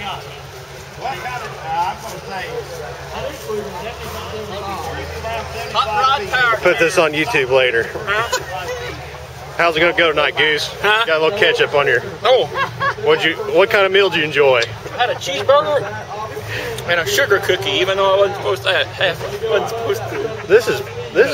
What kind of, I'm going to say, Put this on YouTube later. How's it gonna go tonight, Goose? Got a little ketchup on here. Oh, What kind of meal did you enjoy? I had a cheeseburger and a sugar cookie, even though I wasn't supposed to have it. Wasn't supposed to. This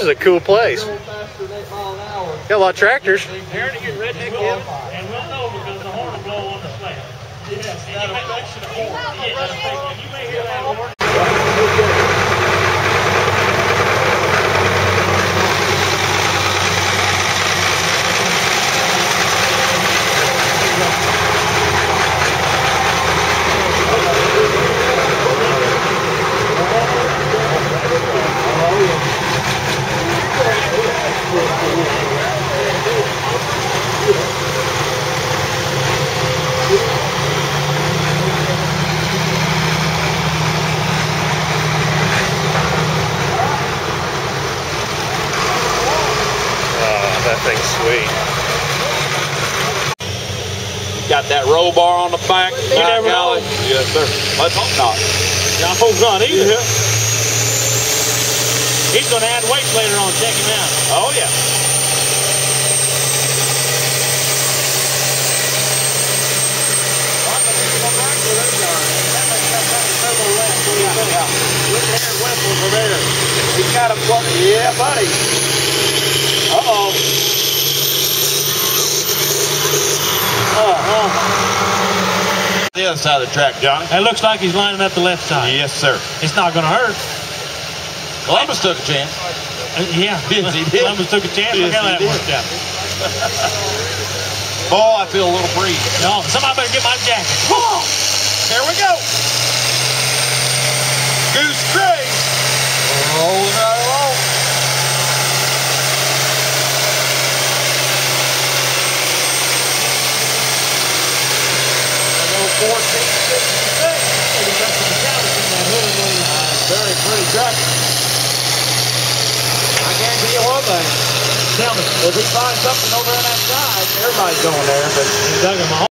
is a cool place. Got a lot of tractors. and we'll know because the horn will blow on the slab. Yes, that affects the horn. And you may hear that horn. That thing's sweet. Got that roll bar on the back. You never know. Yes, sir. Let's hope not. Y'all hope not either. Yeah. He's going to add weights later on. Check him out. Oh, yeah. He's got a plug. Yeah, buddy. Uh-oh. The other side of the track, Johnny. It looks like he's lining up the left side. Yes, sir. It's not going to hurt. Columbus took a chance. Yeah. Yes, he did. Columbus took a chance. Look Yes, how that he did. worked out. Oh, I feel a little breeze. No, somebody better get my jacket. Here we go. Goose Graves. Rolling right along. Very pretty track. I guarantee you one thing. Tell me, if he finds something over on that side, everybody's going there, but He dug him off.